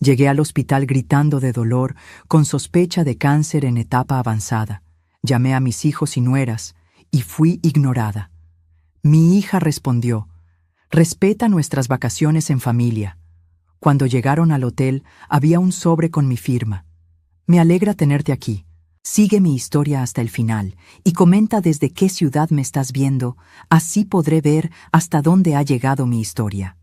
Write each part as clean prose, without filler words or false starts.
Llegué al hospital gritando de dolor, con sospecha de cáncer en etapa avanzada. Llamé a mis hijos y nueras, y fui ignorada. Mi hija respondió: «Respeta nuestras vacaciones en familia». Cuando llegaron al hotel, había un sobre con mi firma. «Me alegra tenerte aquí. Sigue mi historia hasta el final y comenta desde qué ciudad me estás viendo, así podré ver hasta dónde ha llegado mi historia».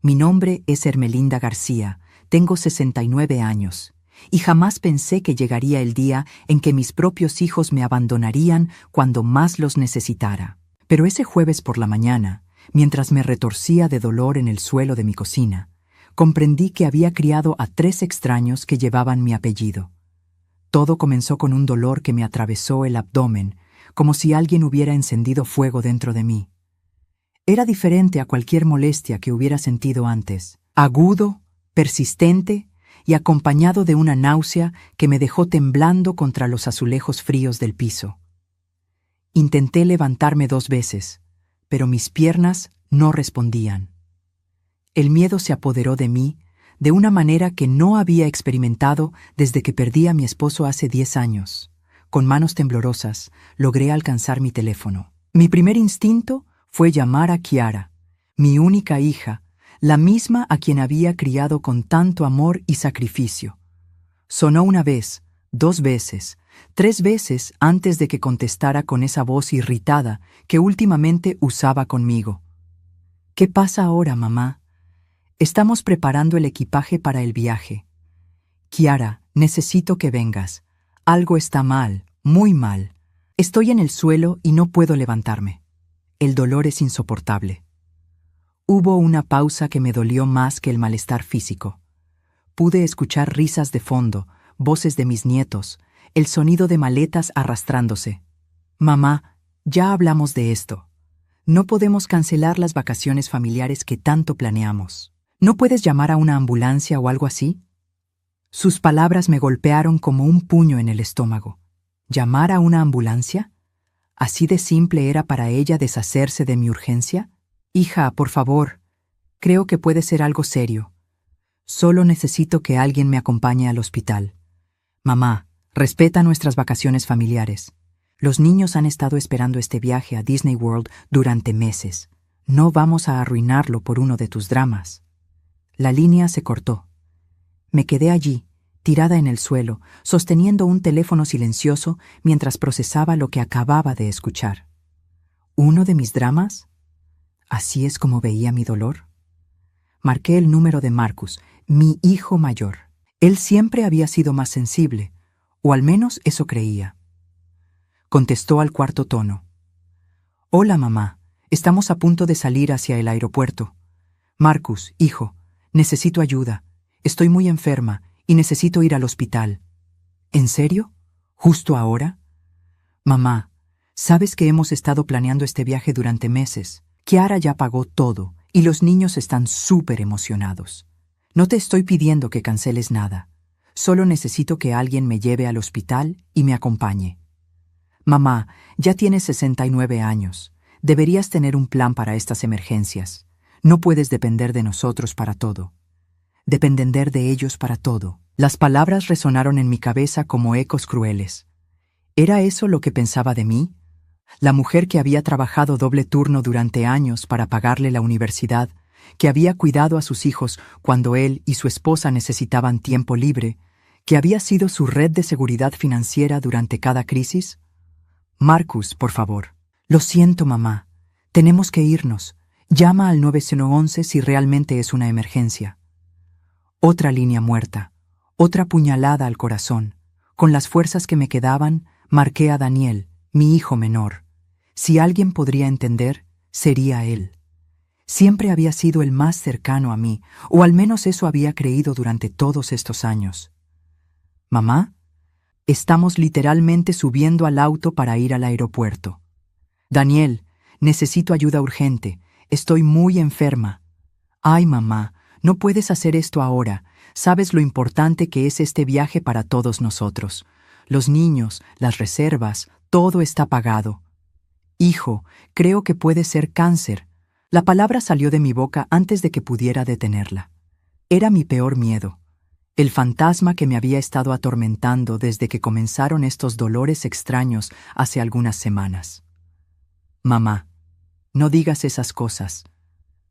Mi nombre es Hermelinda García, tengo 69 años, y jamás pensé que llegaría el día en que mis propios hijos me abandonarían cuando más los necesitara. Pero ese jueves por la mañana, mientras me retorcía de dolor en el suelo de mi cocina, comprendí que había criado a 3 extraños que llevaban mi apellido. Todo comenzó con un dolor que me atravesó el abdomen, como si alguien hubiera encendido fuego dentro de mí. Era diferente a cualquier molestia que hubiera sentido antes, agudo, persistente y acompañado de una náusea que me dejó temblando contra los azulejos fríos del piso. Intenté levantarme 2 veces, pero mis piernas no respondían. El miedo se apoderó de mí de una manera que no había experimentado desde que perdí a mi esposo hace 10 años. Con manos temblorosas, logré alcanzar mi teléfono. Mi primer instinto fue llamar a Kiara, mi única hija, la misma a quien había criado con tanto amor y sacrificio. Sonó 1 vez, 2 veces, 3 veces antes de que contestara con esa voz irritada que últimamente usaba conmigo. «¿Qué pasa ahora, mamá? Estamos preparando el equipaje para el viaje. Kiara, necesito que vengas. Algo está mal, muy mal. Estoy en el suelo y no puedo levantarme. El dolor es insoportable». Hubo una pausa que me dolió más que el malestar físico. Pude escuchar risas de fondo, voces de mis nietos, el sonido de maletas arrastrándose. «Mamá, ya hablamos de esto. No podemos cancelar las vacaciones familiares que tanto planeamos. ¿No puedes llamar a una ambulancia o algo así?» Sus palabras me golpearon como un puño en el estómago. ¿Llamar a una ambulancia? ¿Así de simple era para ella deshacerse de mi urgencia? «Hija, por favor, creo que puede ser algo serio. Solo necesito que alguien me acompañe al hospital. Mamá, respeta nuestras vacaciones familiares. Los niños han estado esperando este viaje a Disney World durante meses. No vamos a arruinarlo por uno de tus dramas». La línea se cortó. Me quedé allí, tirada en el suelo, sosteniendo un teléfono silencioso mientras procesaba lo que acababa de escuchar. ¿Uno de mis dramas? ¿Así es como veía mi dolor? Marqué el número de Marcus, mi hijo mayor. Él siempre había sido más sensible, o al menos eso creía. Contestó al 4º tono. «Hola, mamá. Estamos a punto de salir hacia el aeropuerto. Marcus, hijo, necesito ayuda. Estoy muy enferma y necesito ir al hospital». «¿En serio? ¿Justo ahora?» «Mamá, sabes que hemos estado planeando este viaje durante meses. Kiara ya pagó todo y los niños están súper emocionados. No te estoy pidiendo que canceles nada. Solo necesito que alguien me lleve al hospital y me acompañe. Mamá, ya tienes 69 años. Deberías tener un plan para estas emergencias. No puedes depender de nosotros para todo. Depender de ellos para todo». Las palabras resonaron en mi cabeza como ecos crueles. ¿Era eso lo que pensaba de mí? La mujer que había trabajado doble turno durante años para pagarle la universidad, que había cuidado a sus hijos cuando él y su esposa necesitaban tiempo libre, que había sido su red de seguridad financiera durante cada crisis. «Marcus, por favor». «Lo siento, mamá. Tenemos que irnos. Llama al 911 si realmente es una emergencia». Otra línea muerta, otra puñalada al corazón. Con las fuerzas que me quedaban, marqué a Daniel, mi hijo menor. Si alguien podría entender, sería él. Siempre había sido el más cercano a mí, o al menos eso había creído durante todos estos años. «Mamá, estamos literalmente subiendo al auto para ir al aeropuerto. Daniel, necesito ayuda urgente. Estoy muy enferma». «Ay, mamá, no puedes hacer esto ahora. Sabes lo importante que es este viaje para todos nosotros. Los niños, las reservas, todo está pagado». «Hijo, creo que puede ser cáncer». La palabra salió de mi boca antes de que pudiera detenerla. Era mi peor miedo, El fantasma que me había estado atormentando desde que comenzaron estos dolores extraños hace algunas semanas. Mamá, no digas esas cosas.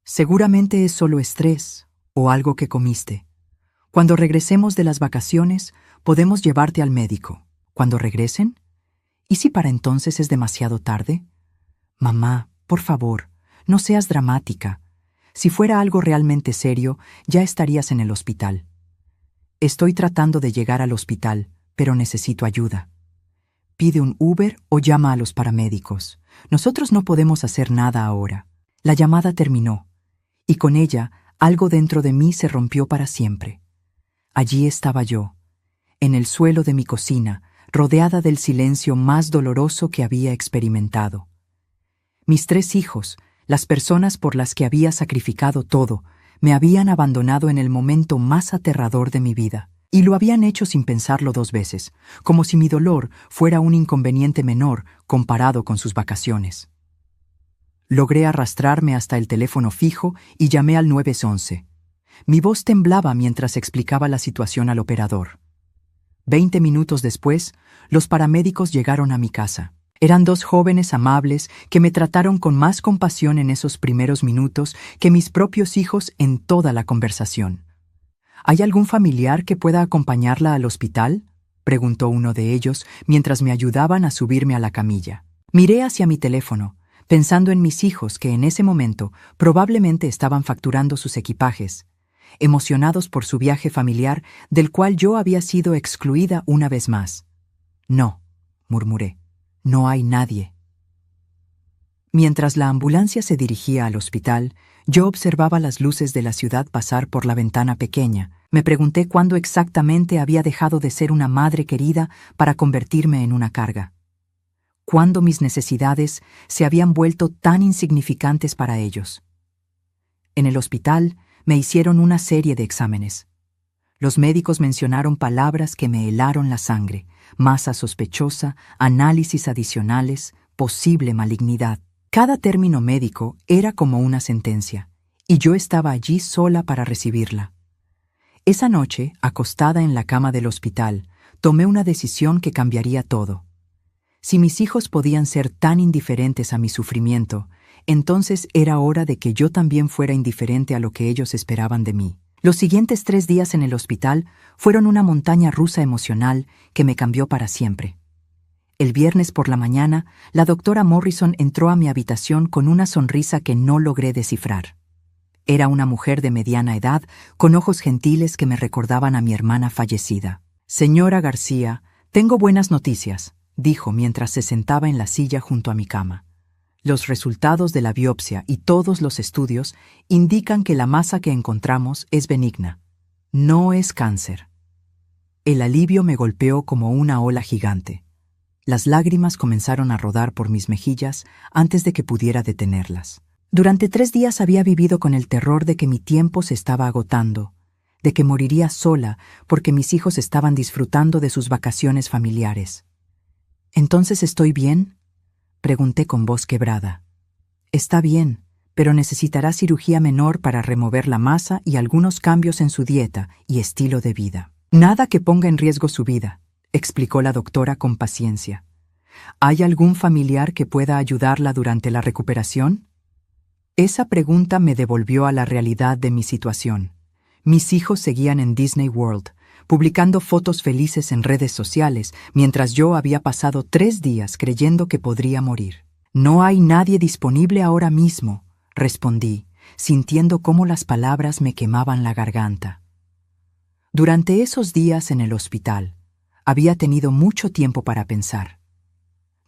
Seguramente es solo estrés o algo que comiste. Cuando regresemos de las vacaciones, podemos llevarte al médico. ¿Cuando regresen? ¿Y si para entonces es demasiado tarde? Mamá, por favor, no seas dramática. Si fuera algo realmente serio, ya estarías en el hospital. Estoy tratando de llegar al hospital, pero necesito ayuda. Pide un Uber o llama a los paramédicos. Nosotros no podemos hacer nada ahora. La llamada terminó, y con ella algo dentro de mí se rompió para siempre. Allí estaba yo, en el suelo de mi cocina, rodeada del silencio más doloroso que había experimentado. Mis 3 hijos, las personas por las que había sacrificado todo, me habían abandonado en el momento más aterrador de mi vida, y lo habían hecho sin pensarlo 2 veces, como si mi dolor fuera un inconveniente menor comparado con sus vacaciones. Logré arrastrarme hasta el teléfono fijo y llamé al 911. Mi voz temblaba mientras explicaba la situación al operador. 20 minutos después, los paramédicos llegaron a mi casa. Eran 2 jóvenes amables que me trataron con más compasión en esos primeros minutos que mis propios hijos en toda la conversación. ¿Hay algún familiar que pueda acompañarla al hospital?, preguntó uno de ellos mientras me ayudaban a subirme a la camilla. Miré hacia mi teléfono, pensando en mis hijos que en ese momento probablemente estaban facturando sus equipajes, emocionados por su viaje familiar del cual yo había sido excluida una vez más. No, murmuré. No hay nadie. Mientras la ambulancia se dirigía al hospital, yo observaba las luces de la ciudad pasar por la ventana pequeña. Me pregunté cuándo exactamente había dejado de ser una madre querida para convertirme en una carga. Cuándo mis necesidades se habían vuelto tan insignificantes para ellos. En el hospital me hicieron una serie de exámenes. Los médicos mencionaron palabras que me helaron la sangre: masa sospechosa, análisis adicionales, posible malignidad. Cada término médico era como una sentencia, y yo estaba allí sola para recibirla. Esa noche, acostada en la cama del hospital, tomé una decisión que cambiaría todo. Si mis hijos podían ser tan indiferentes a mi sufrimiento, entonces era hora de que yo también fuera indiferente a lo que ellos esperaban de mí. Los siguientes 3 días en el hospital fueron una montaña rusa emocional que me cambió para siempre. El viernes por la mañana, la doctora Morrison entró a mi habitación con una sonrisa que no logré descifrar. Era una mujer de mediana edad, con ojos gentiles que me recordaban a mi hermana fallecida. «Señora García, tengo buenas noticias», dijo mientras se sentaba en la silla junto a mi cama. Los resultados de la biopsia y todos los estudios indican que la masa que encontramos es benigna. No es cáncer. El alivio me golpeó como una ola gigante. Las lágrimas comenzaron a rodar por mis mejillas antes de que pudiera detenerlas. Durante 3 días había vivido con el terror de que mi tiempo se estaba agotando, de que moriría sola porque mis hijos estaban disfrutando de sus vacaciones familiares. «¿Entonces estoy bien?», pregunté con voz quebrada. «Está bien, pero necesitará cirugía menor para remover la masa y algunos cambios en su dieta y estilo de vida. Nada que ponga en riesgo su vida», explicó la doctora con paciencia. «¿Hay algún familiar que pueda ayudarla durante la recuperación?». Esa pregunta me devolvió a la realidad de mi situación. Mis hijos seguían en Disney World, publicando fotos felices en redes sociales, mientras yo había pasado 3 días creyendo que podría morir. «No hay nadie disponible ahora mismo», respondí, sintiendo cómo las palabras me quemaban la garganta. Durante esos días en el hospital, había tenido mucho tiempo para pensar.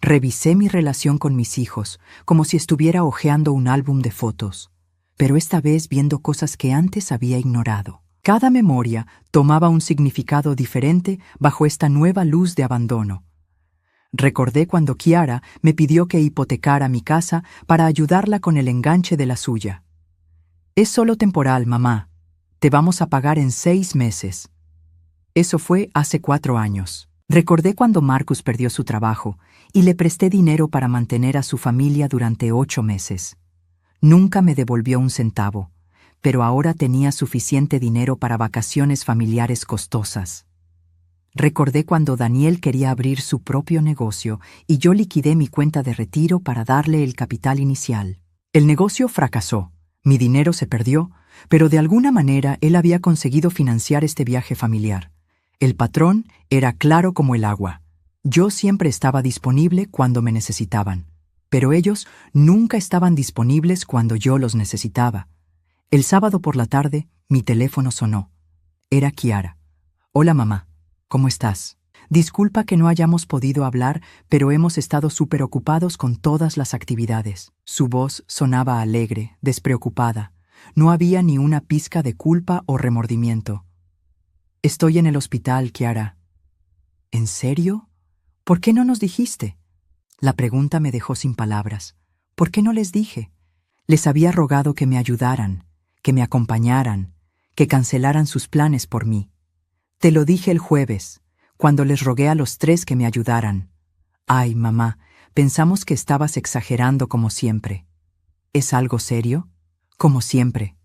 Revisé mi relación con mis hijos, como si estuviera hojeando un álbum de fotos, pero esta vez viendo cosas que antes había ignorado. Cada memoria tomaba un significado diferente bajo esta nueva luz de abandono. Recordé cuando Kiara me pidió que hipotecara mi casa para ayudarla con el enganche de la suya. «Es solo temporal, mamá. Te vamos a pagar en 6 meses». Eso fue hace 4 años. Recordé cuando Marcus perdió su trabajo y le presté dinero para mantener a su familia durante 8 meses. Nunca me devolvió un centavo, pero ahora tenía suficiente dinero para vacaciones familiares costosas. Recordé cuando Daniel quería abrir su propio negocio y yo liquidé mi cuenta de retiro para darle el capital inicial. El negocio fracasó, mi dinero se perdió, pero de alguna manera él había conseguido financiar este viaje familiar. El patrón era claro como el agua. Yo siempre estaba disponible cuando me necesitaban, pero ellos nunca estaban disponibles cuando yo los necesitaba. El sábado por la tarde, mi teléfono sonó. Era Kiara. Hola mamá, ¿cómo estás? Disculpa que no hayamos podido hablar, pero hemos estado súper ocupados con todas las actividades. Su voz sonaba alegre, despreocupada. No había ni una pizca de culpa o remordimiento. Estoy en el hospital, Kiara. ¿En serio? ¿Por qué no nos dijiste? La pregunta me dejó sin palabras. ¿Por qué no les dije? Les había rogado que me ayudaran, que me acompañaran, que cancelaran sus planes por mí. Te lo dije el jueves, cuando les rogué a los 3 que me ayudaran. Ay, mamá, pensamos que estabas exagerando como siempre. ¿Es algo serio? Como siempre.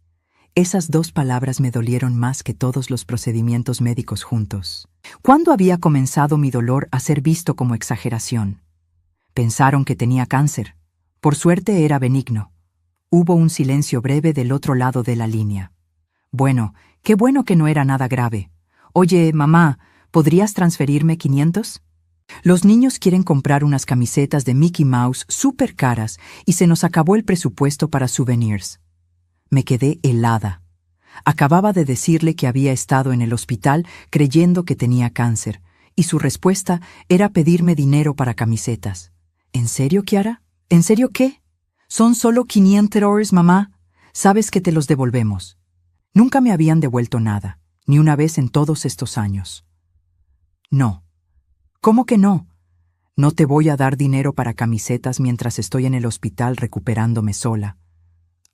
Esas 2 palabras me dolieron más que todos los procedimientos médicos juntos. ¿Cuándo había comenzado mi dolor a ser visto como exageración? Pensaron que tenía cáncer. Por suerte era benigno. Hubo un silencio breve del otro lado de la línea. Bueno, qué bueno que no era nada grave. Oye, mamá, ¿podrías transferirme 500? Los niños quieren comprar unas camisetas de Mickey Mouse súper caras y se nos acabó el presupuesto para souvenirs. Me quedé helada. Acababa de decirle que había estado en el hospital creyendo que tenía cáncer, y su respuesta era pedirme dinero para camisetas. ¿En serio, Kiara? ¿En serio qué? Son solo $500, mamá. Sabes que te los devolvemos. Nunca me habían devuelto nada, ni una vez en todos estos años. No. ¿Cómo que no? No te voy a dar dinero para camisetas mientras estoy en el hospital recuperándome sola.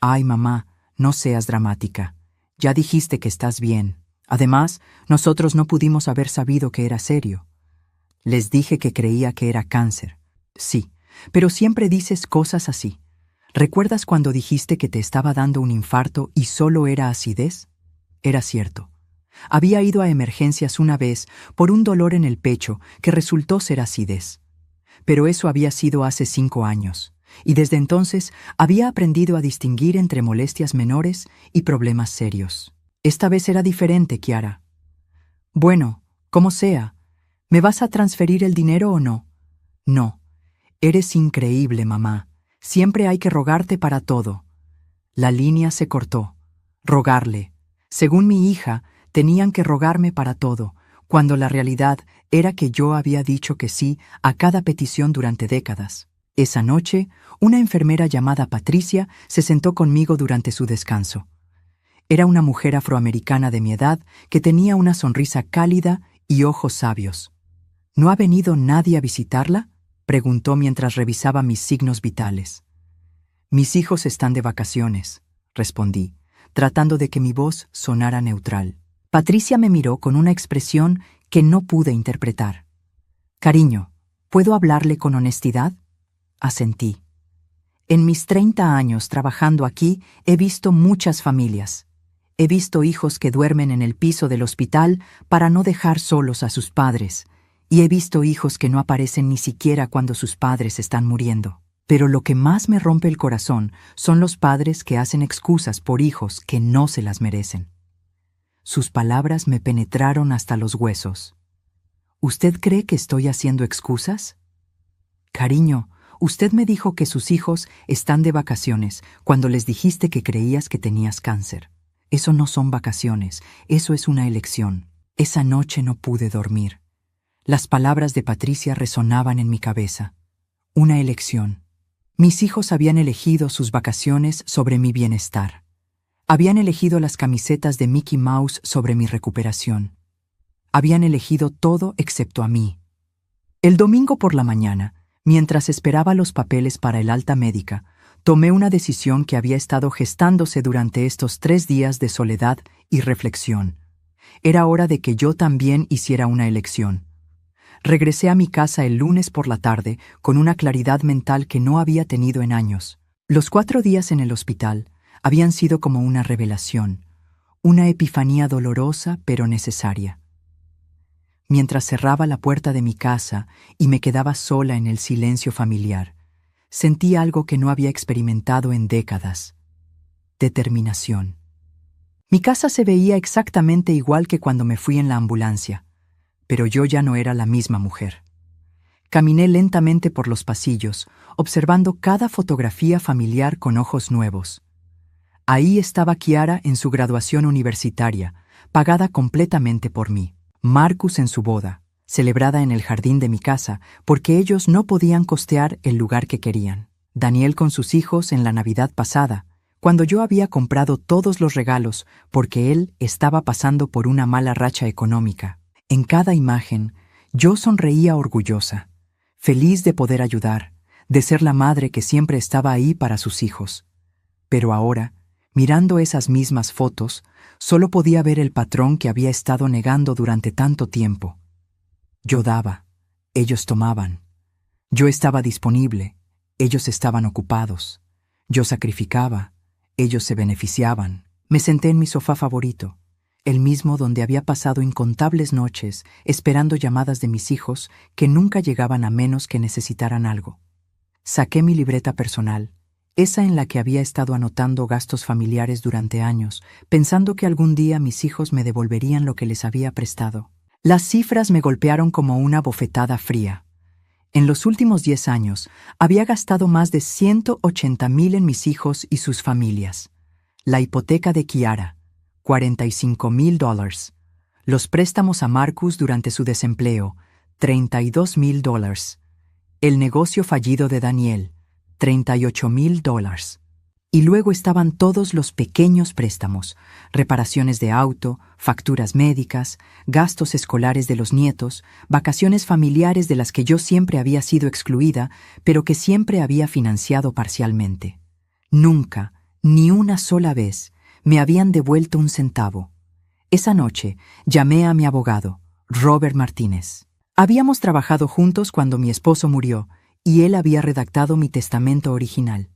Ay, mamá, no seas dramática. Ya dijiste que estás bien. Además, nosotros no pudimos haber sabido que era serio. Les dije que creía que era cáncer. Sí, pero siempre dices cosas así. ¿Recuerdas cuando dijiste que te estaba dando un infarto y solo era acidez? Era cierto. Había ido a emergencias una vez por un dolor en el pecho que resultó ser acidez. Pero eso había sido hace 5 años, y desde entonces había aprendido a distinguir entre molestias menores y problemas serios. Esta vez era diferente, Kiara. Bueno, como sea, ¿me vas a transferir el dinero o no? No. Eres increíble, mamá. Siempre hay que rogarte para todo. La línea se cortó. Rogarle. Según mi hija, tenían que rogarme para todo, cuando la realidad era que yo había dicho que sí a cada petición durante décadas. Esa noche, una enfermera llamada Patricia se sentó conmigo durante su descanso. Era una mujer afroamericana de mi edad que tenía una sonrisa cálida y ojos sabios. ¿No ha venido nadie a visitarla?, preguntó mientras revisaba mis signos vitales. Mis hijos están de vacaciones, respondí, tratando de que mi voz sonara neutral. Patricia me miró con una expresión que no pude interpretar. Cariño, ¿puedo hablarle con honestidad? Asentí. En mis 30 años trabajando aquí he visto muchas familias. He visto hijos que duermen en el piso del hospital para no dejar solos a sus padres, y he visto hijos que no aparecen ni siquiera cuando sus padres están muriendo. Pero lo que más me rompe el corazón son los padres que hacen excusas por hijos que no se las merecen. Sus palabras me penetraron hasta los huesos. ¿Usted cree que estoy haciendo excusas? Cariño, usted me dijo que sus hijos están de vacaciones cuando les dijiste que creías que tenías cáncer. Eso no son vacaciones, eso es una elección. Esa noche no pude dormir. Las palabras de Patricia resonaban en mi cabeza. Una elección. Mis hijos habían elegido sus vacaciones sobre mi bienestar. Habían elegido las camisetas de Mickey Mouse sobre mi recuperación. Habían elegido todo excepto a mí. El domingo por la mañana, mientras esperaba los papeles para el alta médica, tomé una decisión que había estado gestándose durante estos 3 días de soledad y reflexión. Era hora de que yo también hiciera una elección. Regresé a mi casa el lunes por la tarde con una claridad mental que no había tenido en años. Los 4 días en el hospital habían sido como una revelación, una epifanía dolorosa pero necesaria. Mientras cerraba la puerta de mi casa y me quedaba sola en el silencio familiar, sentí algo que no había experimentado en décadas: determinación. Mi casa se veía exactamente igual que cuando me fui en la ambulancia, pero yo ya no era la misma mujer. Caminé lentamente por los pasillos, observando cada fotografía familiar con ojos nuevos. Ahí estaba Kiara en su graduación universitaria, pagada completamente por mí. Marcus en su boda, celebrada en el jardín de mi casa, porque ellos no podían costear el lugar que querían. Daniel con sus hijos en la Navidad pasada, cuando yo había comprado todos los regalos porque él estaba pasando por una mala racha económica. En cada imagen, yo sonreía orgullosa, feliz de poder ayudar, de ser la madre que siempre estaba ahí para sus hijos. Pero ahora, mirando esas mismas fotos, solo podía ver el patrón que había estado negando durante tanto tiempo. Yo daba, ellos tomaban. Yo estaba disponible, ellos estaban ocupados. Yo sacrificaba, ellos se beneficiaban. Me senté en mi sofá favorito, el mismo donde había pasado incontables noches esperando llamadas de mis hijos que nunca llegaban a menos que necesitaran algo. Saqué mi libreta personal, esa en la que había estado anotando gastos familiares durante años, pensando que algún día mis hijos me devolverían lo que les había prestado. Las cifras me golpearon como una bofetada fría. En los últimos 10 años, había gastado más de $180,000 en mis hijos y sus familias. La hipoteca de Kiara, $45,000. Los préstamos a Marcus durante su desempleo, $32,000. El negocio fallido de Daniel, $38,000. Y luego estaban todos los pequeños préstamos, reparaciones de auto, facturas médicas, gastos escolares de los nietos, vacaciones familiares de las que yo siempre había sido excluida, pero que siempre había financiado parcialmente. Nunca, ni una sola vez, me habían devuelto un centavo. Esa noche llamé a mi abogado, Robert Martínez. Habíamos trabajado juntos cuando mi esposo murió, y él había redactado mi testamento original.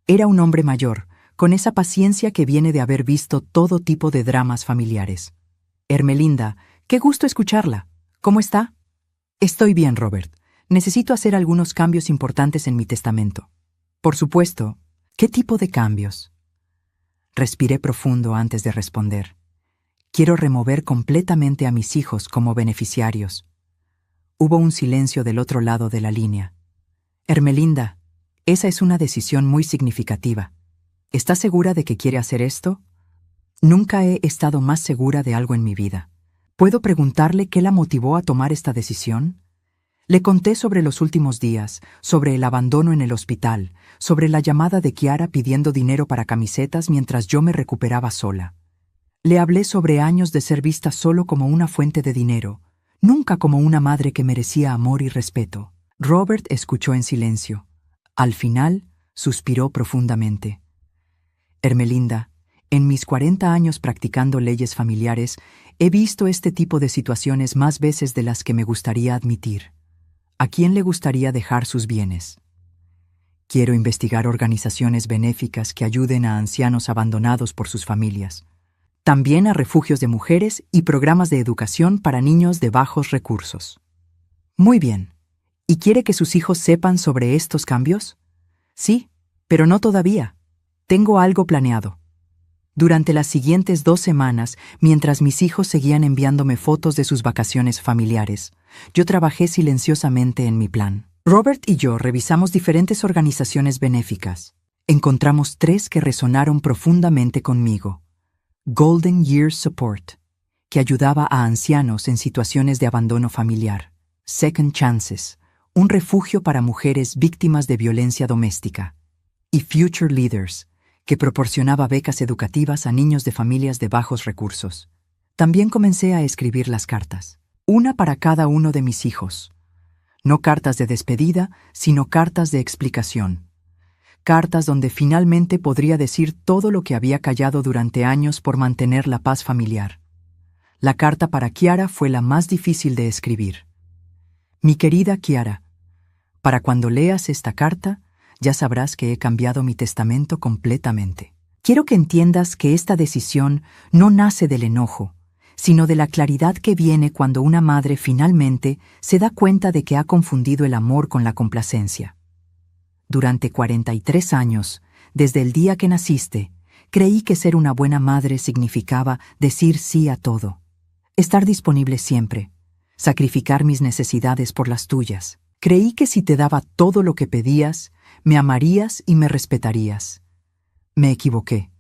Era un hombre mayor, con esa paciencia que viene de haber visto todo tipo de dramas familiares. Ermelinda, qué gusto escucharla. ¿Cómo está? Estoy bien, Robert. Necesito hacer algunos cambios importantes en mi testamento. Por supuesto. ¿Qué tipo de cambios? Respiré profundo antes de responder. Quiero remover completamente a mis hijos como beneficiarios. Hubo un silencio del otro lado de la línea. Ermelinda, esa es una decisión muy significativa. ¿Estás segura de que quiere hacer esto? Nunca he estado más segura de algo en mi vida. ¿Puedo preguntarle qué la motivó a tomar esta decisión? Le conté sobre los últimos días, sobre el abandono en el hospital, sobre la llamada de Kiara pidiendo dinero para camisetas mientras yo me recuperaba sola. Le hablé sobre años de ser vista solo como una fuente de dinero, nunca como una madre que merecía amor y respeto. Robert escuchó en silencio. Al final, suspiró profundamente. Ermelinda, en mis 40 años practicando leyes familiares, he visto este tipo de situaciones más veces de las que me gustaría admitir. ¿A quién le gustaría dejar sus bienes? Quiero investigar organizaciones benéficas que ayuden a ancianos abandonados por sus familias. También a refugios de mujeres y programas de educación para niños de bajos recursos. Muy bien. ¿Y quiere que sus hijos sepan sobre estos cambios? Sí, pero no todavía. Tengo algo planeado. Durante las siguientes 2 semanas, mientras mis hijos seguían enviándome fotos de sus vacaciones familiares, yo trabajé silenciosamente en mi plan. Robert y yo revisamos diferentes organizaciones benéficas. Encontramos 3 que resonaron profundamente conmigo. Golden Years Support, que ayudaba a ancianos en situaciones de abandono familiar. Second Chances, un refugio para mujeres víctimas de violencia doméstica. Y Future Leaders, que proporcionaba becas educativas a niños de familias de bajos recursos. También comencé a escribir las cartas, una para cada uno de mis hijos. No cartas de despedida, sino cartas de explicación. Cartas donde finalmente podría decir todo lo que había callado durante años por mantener la paz familiar. La carta para Kiara fue la más difícil de escribir. Mi querida Kiara, para cuando leas esta carta, ya sabrás que he cambiado mi testamento completamente. Quiero que entiendas que esta decisión no nace del enojo, sino de la claridad que viene cuando una madre finalmente se da cuenta de que ha confundido el amor con la complacencia. Durante 43 años, desde el día que naciste, creí que ser una buena madre significaba decir sí a todo, estar disponible siempre, sacrificar mis necesidades por las tuyas. Creí que si te daba todo lo que pedías, me amarías y me respetarías. Me equivoqué.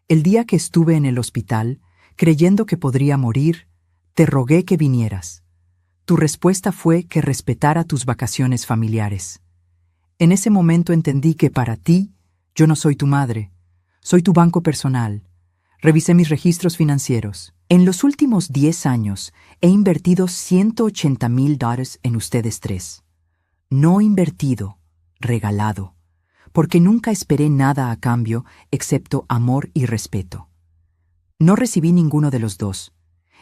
El día que estuve en el hospital, creyendo que podría morir, te rogué que vinieras. Tu respuesta fue que respetara tus vacaciones familiares. En ese momento entendí que para ti, yo no soy tu madre, soy tu banco personal. Revisé mis registros financieros. En los últimos 10 años he invertido $180,000 en ustedes tres. No invertido, regalado, porque nunca esperé nada a cambio excepto amor y respeto. No recibí ninguno de los dos.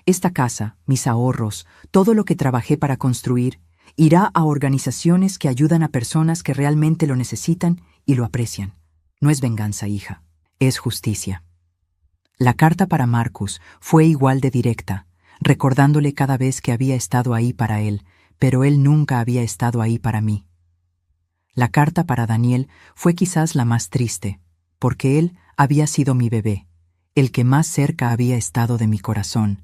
Esta casa, mis ahorros, todo lo que trabajé para construir, irá a organizaciones que ayudan a personas que realmente lo necesitan y lo aprecian. No es venganza, hija, es justicia. La carta para Marcus fue igual de directa, recordándole cada vez que había estado ahí para él, pero él nunca había estado ahí para mí. La carta para Daniel fue quizás la más triste, porque él había sido mi bebé, el que más cerca había estado de mi corazón,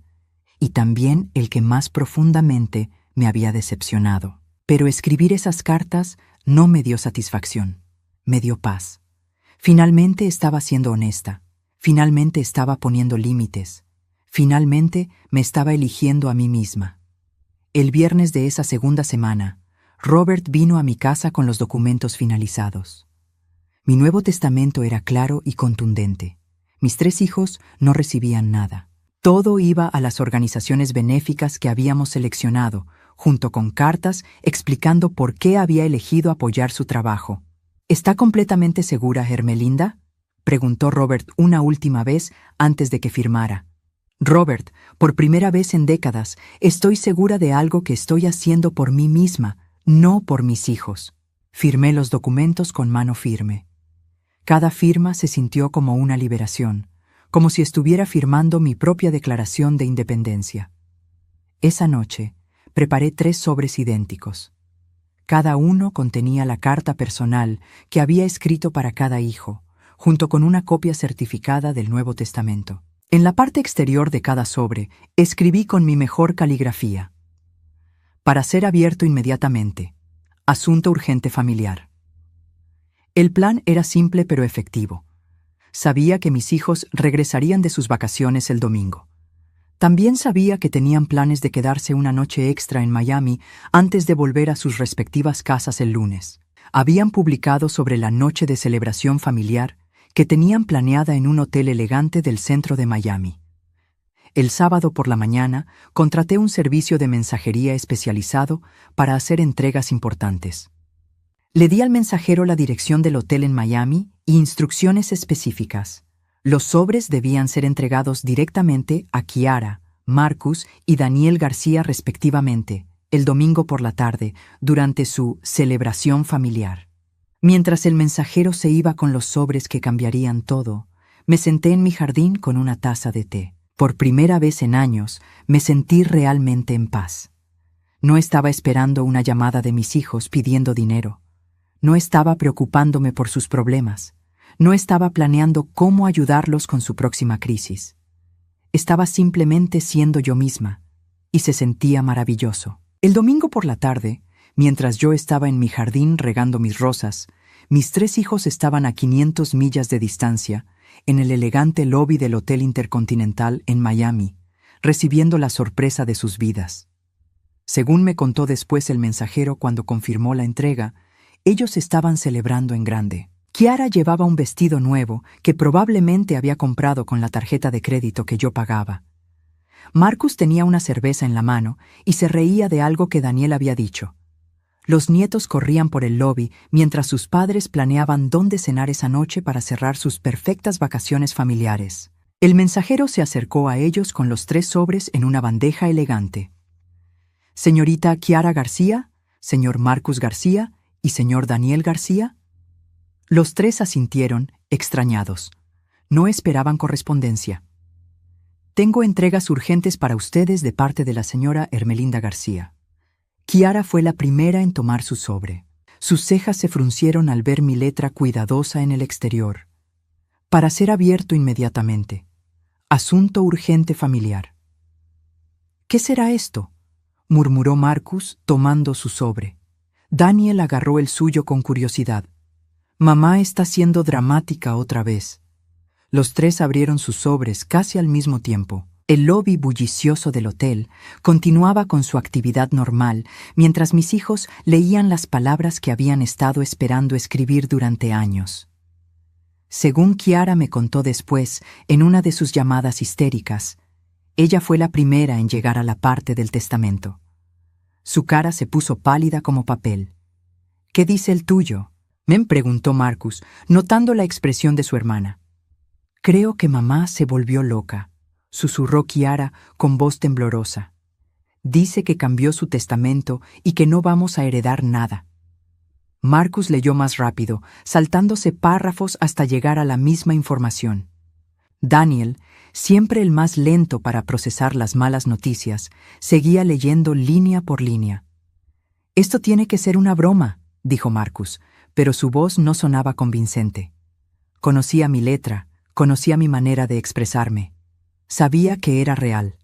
y también el que más profundamente me había decepcionado. Pero escribir esas cartas no me dio satisfacción, me dio paz. Finalmente estaba siendo honesta, finalmente estaba poniendo límites, finalmente me estaba eligiendo a mí misma. El viernes de esa segunda semana, Robert vino a mi casa con los documentos finalizados. Mi Nuevo Testamento era claro y contundente. Mis 3 hijos no recibían nada. Todo iba a las organizaciones benéficas que habíamos seleccionado, junto con cartas explicando por qué había elegido apoyar su trabajo. ¿Está completamente segura, Hermelinda?, preguntó Robert una última vez antes de que firmara. Robert, por primera vez en décadas, estoy segura de algo que estoy haciendo por mí misma, no por mis hijos. Firmé los documentos con mano firme. Cada firma se sintió como una liberación, como si estuviera firmando mi propia declaración de independencia. Esa noche, preparé 3 sobres idénticos. Cada uno contenía la carta personal que había escrito para cada hijo, junto con una copia certificada del Nuevo Testamento. En la parte exterior de cada sobre, escribí con mi mejor caligrafía: para ser abierto inmediatamente. Asunto urgente familiar. El plan era simple pero efectivo. Sabía que mis hijos regresarían de sus vacaciones el domingo. También sabía que tenían planes de quedarse una noche extra en Miami antes de volver a sus respectivas casas el lunes. Habían publicado sobre la noche de celebración familiar que tenían planeada en un hotel elegante del centro de Miami. El sábado por la mañana contraté un servicio de mensajería especializado para hacer entregas importantes. Le di al mensajero la dirección del hotel en Miami e instrucciones específicas. Los sobres debían ser entregados directamente a Kiara, Marcus y Daniel García respectivamente, el domingo por la tarde, durante su celebración familiar. Mientras el mensajero se iba con los sobres que cambiarían todo, me senté en mi jardín con una taza de té. Por primera vez en años, me sentí realmente en paz. No estaba esperando una llamada de mis hijos pidiendo dinero. No estaba preocupándome por sus problemas. No estaba planeando cómo ayudarlos con su próxima crisis. Estaba simplemente siendo yo misma, y se sentía maravilloso. El domingo por la tarde, mientras yo estaba en mi jardín regando mis rosas, mis 3 hijos estaban a 500 millas de distancia, en el elegante lobby del Hotel Intercontinental en Miami, recibiendo la sorpresa de sus vidas. Según me contó después el mensajero cuando confirmó la entrega, ellos estaban celebrando en grande. Kiara llevaba un vestido nuevo que probablemente había comprado con la tarjeta de crédito que yo pagaba. Marcus tenía una cerveza en la mano y se reía de algo que Daniel había dicho. Los nietos corrían por el lobby mientras sus padres planeaban dónde cenar esa noche para cerrar sus perfectas vacaciones familiares. El mensajero se acercó a ellos con los 3 sobres en una bandeja elegante. Señorita Kiara García, señor Marcus García y señor Daniel García. Los 3 asintieron, extrañados. No esperaban correspondencia. Tengo entregas urgentes para ustedes de parte de la señora Hermelinda García. Kiara fue la primera en tomar su sobre. Sus cejas se fruncieron al ver mi letra cuidadosa en el exterior. Para ser abierto inmediatamente. Asunto urgente familiar. ¿Qué será esto?, murmuró Marcus, tomando su sobre. Daniel agarró el suyo con curiosidad. Mamá está siendo dramática otra vez. Los tres abrieron sus sobres casi al mismo tiempo. El lobby bullicioso del hotel continuaba con su actividad normal mientras mis hijos leían las palabras que habían estado esperando escribir durante años. Según Kiara me contó después, en una de sus llamadas histéricas, ella fue la primera en llegar a la parte del testamento. Su cara se puso pálida como papel. ¿Qué dice el tuyo?, me preguntó Marcus, notando la expresión de su hermana. Creo que mamá se volvió loca, susurró Kiara con voz temblorosa. Dice que cambió su testamento y que no vamos a heredar nada. Marcus leyó más rápido, saltándose párrafos hasta llegar a la misma información. Daniel, siempre el más lento para procesar las malas noticias, seguía leyendo línea por línea. Esto tiene que ser una broma, dijo Marcus, pero su voz no sonaba convincente. Conocía mi letra, conocía mi manera de expresarme. Sabía que era real.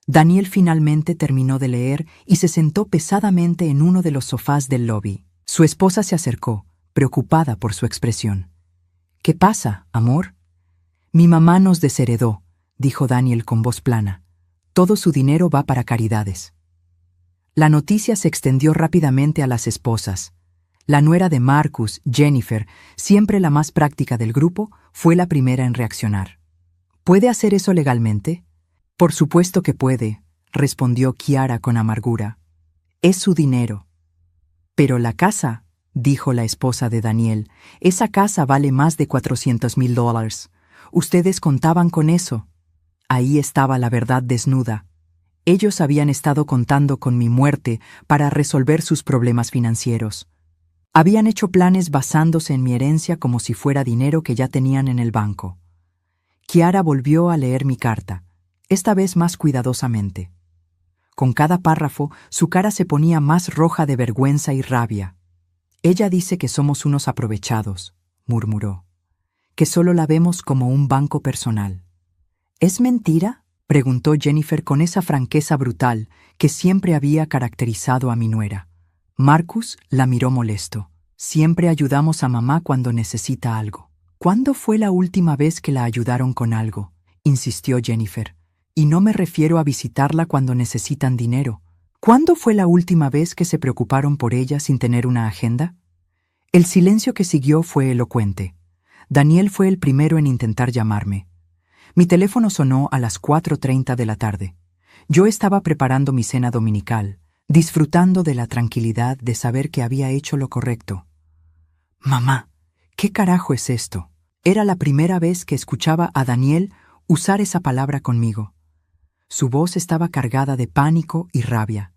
Daniel finalmente terminó de leer y se sentó pesadamente en uno de los sofás del lobby. Su esposa se acercó, preocupada por su expresión. ¿Qué pasa, amor? Mi mamá nos desheredó, dijo Daniel con voz plana. Todo su dinero va para caridades. La noticia se extendió rápidamente a las esposas. La nuera de Marcus, Jennifer, siempre la más práctica del grupo, fue la primera en reaccionar. ¿Puede hacer eso legalmente? Por supuesto que puede, respondió Kiara con amargura. Es su dinero. Pero la casa, dijo la esposa de Daniel, esa casa vale más de $400,000. Ustedes contaban con eso. Ahí estaba la verdad desnuda. Ellos habían estado contando con mi muerte para resolver sus problemas financieros. Habían hecho planes basándose en mi herencia como si fuera dinero que ya tenían en el banco. Kiara volvió a leer mi carta, esta vez más cuidadosamente. Con cada párrafo, su cara se ponía más roja de vergüenza y rabia. Ella dice que somos unos aprovechados, murmuró, que solo la vemos como un banco personal. ¿Es mentira?, preguntó Jennifer con esa franqueza brutal que siempre había caracterizado a mi nuera. Marcus la miró molesto. Siempre ayudamos a mamá cuando necesita algo. ¿Cuándo fue la última vez que la ayudaron con algo?, insistió Jennifer. Y no me refiero a visitarla cuando necesitan dinero. ¿Cuándo fue la última vez que se preocuparon por ella sin tener una agenda? El silencio que siguió fue elocuente. Daniel fue el primero en intentar llamarme. Mi teléfono sonó a las 4:30 de la tarde. Yo estaba preparando mi cena dominical, disfrutando de la tranquilidad de saber que había hecho lo correcto. Mamá, ¿qué carajo es esto? Era la primera vez que escuchaba a Daniel usar esa palabra conmigo. Su voz estaba cargada de pánico y rabia.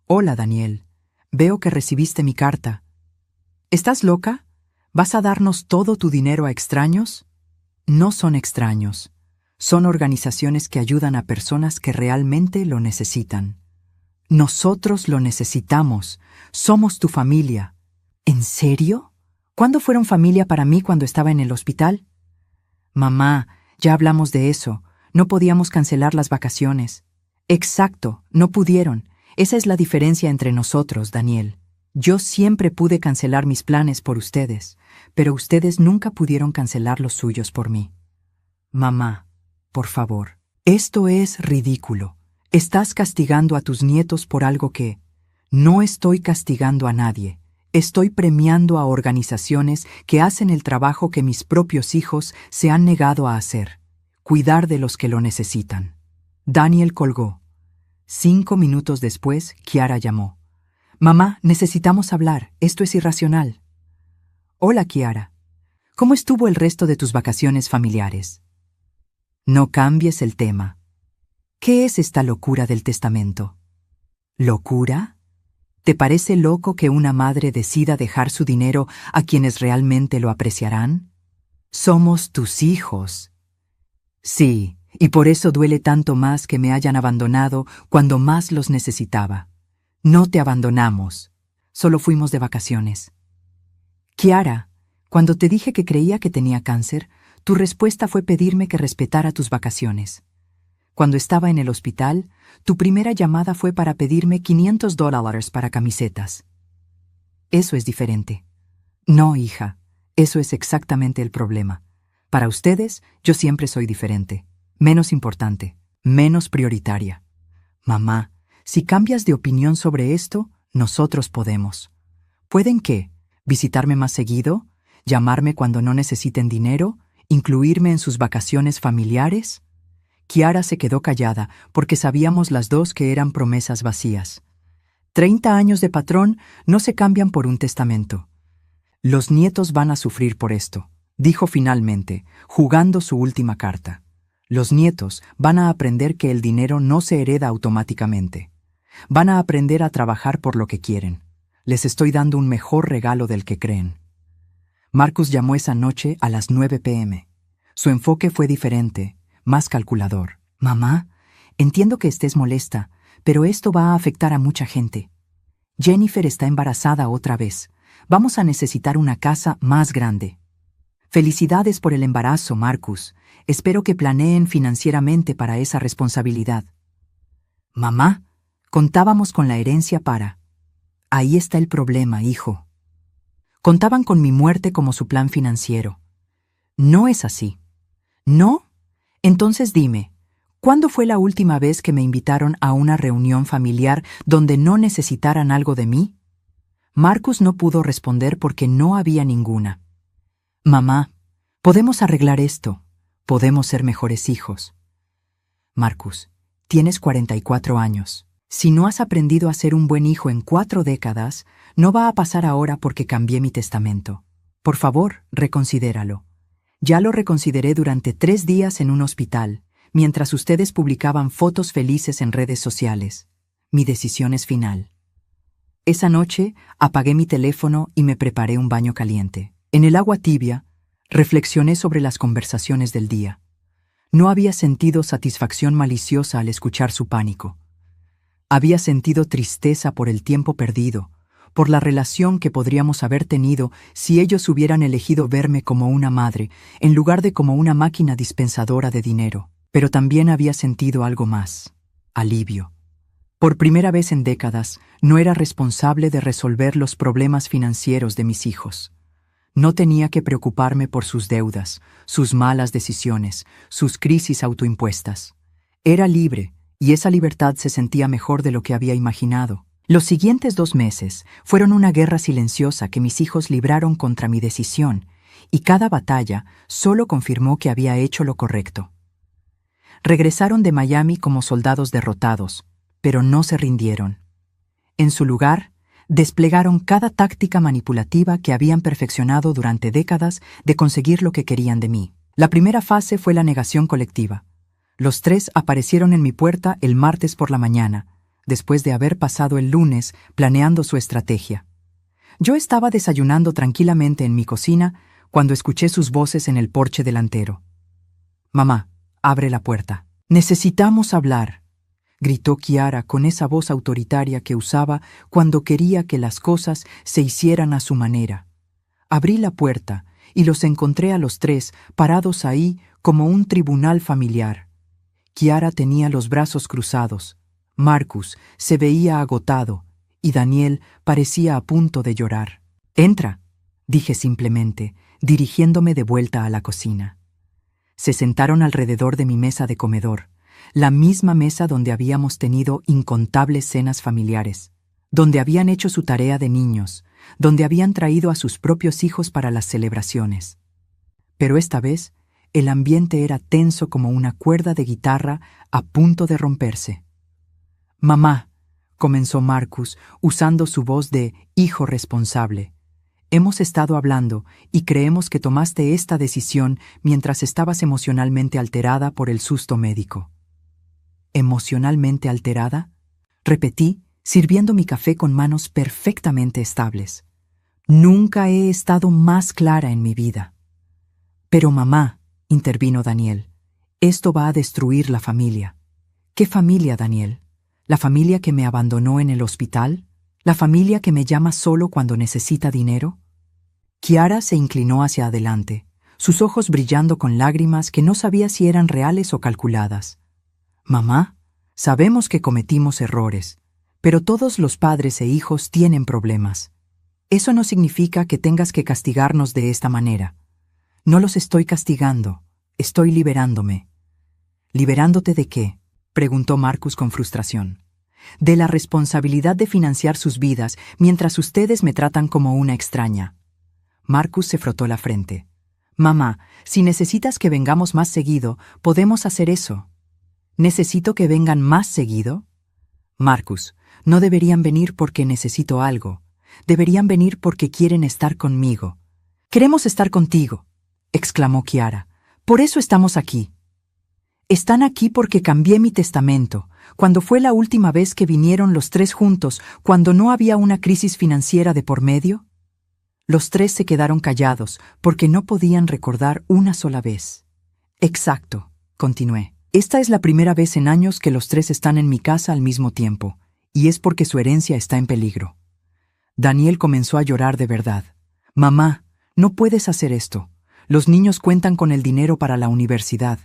Hola, Daniel. Veo que recibiste mi carta. ¿Estás loca? ¿Vas a darnos todo tu dinero a extraños? No son extraños. Son organizaciones que ayudan a personas que realmente lo necesitan. Nosotros lo necesitamos. Somos tu familia. ¿En serio? ¿Cuándo fueron familia para mí cuando estaba en el hospital? Mamá, ya hablamos de eso. No podíamos cancelar las vacaciones. Exacto, no pudieron. Esa es la diferencia entre nosotros, Daniel. Yo siempre pude cancelar mis planes por ustedes, pero ustedes nunca pudieron cancelar los suyos por mí. Mamá, por favor, esto es ridículo. Estás castigando a tus nietos por algo que... No estoy castigando a nadie. Estoy premiando a organizaciones que hacen el trabajo que mis propios hijos se han negado a hacer. Cuidar de los que lo necesitan. Daniel colgó. 5 minutos después, Kiara llamó. Mamá, necesitamos hablar. Esto es irracional. Hola, Kiara. ¿Cómo estuvo el resto de tus vacaciones familiares? No cambies el tema. ¿Qué es esta locura del testamento? ¿Locura? ¿Te parece loco que una madre decida dejar su dinero a quienes realmente lo apreciarán? Somos tus hijos. Sí, y por eso duele tanto más que me hayan abandonado cuando más los necesitaba. No te abandonamos, solo fuimos de vacaciones. Kiara, cuando te dije que creía que tenía cáncer, tu respuesta fue pedirme que respetara tus vacaciones. Cuando estaba en el hospital, tu primera llamada fue para pedirme $500 para camisetas. Eso es diferente. No, hija, eso es exactamente el problema. Para ustedes, yo siempre soy diferente, menos importante, menos prioritaria. Mamá, si cambias de opinión sobre esto, nosotros podemos. ¿Pueden qué? ¿Visitarme más seguido? ¿Llamarme cuando no necesiten dinero? ¿Incluirme en sus vacaciones familiares? Kiara se quedó callada porque sabíamos las dos que eran promesas vacías. 30 años de patrón no se cambian por un testamento. Los nietos van a sufrir por esto, dijo finalmente, jugando su última carta. Los nietos van a aprender que el dinero no se hereda automáticamente. Van a aprender a trabajar por lo que quieren. Les estoy dando un mejor regalo del que creen. Marcus llamó esa noche a las 9 p.m. Su enfoque fue diferente, más calculador. Mamá, entiendo que estés molesta, pero esto va a afectar a mucha gente. Jennifer está embarazada otra vez. Vamos a necesitar una casa más grande. Felicidades por el embarazo, Marcus. Espero que planeen financieramente para esa responsabilidad. Mamá, contábamos con la herencia para... Ahí está el problema, hijo. Contaban con mi muerte como su plan financiero. No es así. ¿No? Entonces dime, ¿cuándo fue la última vez que me invitaron a una reunión familiar donde no necesitaran algo de mí? Marcus no pudo responder porque no había ninguna. Mamá, podemos arreglar esto. Podemos ser mejores hijos. Marcus, tienes 44 años. Si no has aprendido a ser un buen hijo en 4 décadas, no va a pasar ahora porque cambié mi testamento. Por favor, reconsidéralo. Ya lo reconsideré durante 3 días en un hospital, mientras ustedes publicaban fotos felices en redes sociales. Mi decisión es final. Esa noche apagué mi teléfono y me preparé un baño caliente. En el agua tibia, reflexioné sobre las conversaciones del día. No había sentido satisfacción maliciosa al escuchar su pánico. Había sentido tristeza por el tiempo perdido, por la relación que podríamos haber tenido si ellos hubieran elegido verme como una madre, en lugar de como una máquina dispensadora de dinero. Pero también había sentido algo más: alivio. Por primera vez en décadas, no era responsable de resolver los problemas financieros de mis hijos. No tenía que preocuparme por sus deudas, sus malas decisiones, sus crisis autoimpuestas. Era libre, y esa libertad se sentía mejor de lo que había imaginado. Los siguientes 2 meses fueron una guerra silenciosa que mis hijos libraron contra mi decisión, y cada batalla solo confirmó que había hecho lo correcto. Regresaron de Miami como soldados derrotados, pero no se rindieron. En su lugar, desplegaron cada táctica manipulativa que habían perfeccionado durante décadas de conseguir lo que querían de mí. La primera fase fue la negación colectiva. Los 3 aparecieron en mi puerta el martes por la mañana, después de haber pasado el lunes planeando su estrategia. Yo estaba desayunando tranquilamente en mi cocina cuando escuché sus voces en el porche delantero. «Mamá, abre la puerta. Necesitamos hablar», gritó Kiara con esa voz autoritaria que usaba cuando quería que las cosas se hicieran a su manera. Abrí la puerta y los encontré a los 3 parados ahí como un tribunal familiar. Kiara tenía los brazos cruzados, Marcus se veía agotado y Daniel parecía a punto de llorar. «Entra», dije simplemente, dirigiéndome de vuelta a la cocina. Se sentaron alrededor de mi mesa de comedor, la misma mesa donde habíamos tenido incontables cenas familiares, donde habían hecho su tarea de niños, donde habían traído a sus propios hijos para las celebraciones. Pero esta vez, el ambiente era tenso como una cuerda de guitarra a punto de romperse. «Mamá», comenzó Marcus, usando su voz de hijo responsable, «hemos estado hablando y creemos que tomaste esta decisión mientras estabas emocionalmente alterada por el susto médico». «¿Emocionalmente alterada?», repetí, sirviendo mi café con manos perfectamente estables. «Nunca he estado más clara en mi vida». «Pero mamá», intervino Daniel, Esto va a destruir la familia. ¿Qué familia, Daniel? ¿La familia que me abandonó en el hospital? ¿La familia que me llama solo cuando necesita dinero? Kiara se inclinó hacia adelante, sus ojos brillando con lágrimas que no sabía si eran reales o calculadas. Mamá, sabemos que cometimos errores, pero todos los padres e hijos tienen problemas. Eso no significa que tengas que castigarnos de esta manera. No los estoy castigando, estoy liberándome. ¿Liberándote de qué?, preguntó Marcus con frustración. De la responsabilidad de financiar sus vidas mientras ustedes me tratan como una extraña. Marcus se frotó la frente. Mamá, si necesitas que vengamos más seguido, podemos hacer eso. ¿Necesito que vengan más seguido? Marcus, no deberían venir porque necesito algo. Deberían venir porque quieren estar conmigo. Queremos estar contigo, exclamó Kiara. Por eso estamos aquí. Están aquí porque cambié mi testamento, cuando fue la última vez que vinieron los tres juntos, cuando no había una crisis financiera de por medio. Los tres se quedaron callados porque no podían recordar una sola vez. Exacto, continué. Esta es la primera vez en años que los tres están en mi casa al mismo tiempo, y es porque su herencia está en peligro. Daniel comenzó a llorar de verdad. Mamá, no puedes hacer esto. Los niños cuentan con el dinero para la universidad.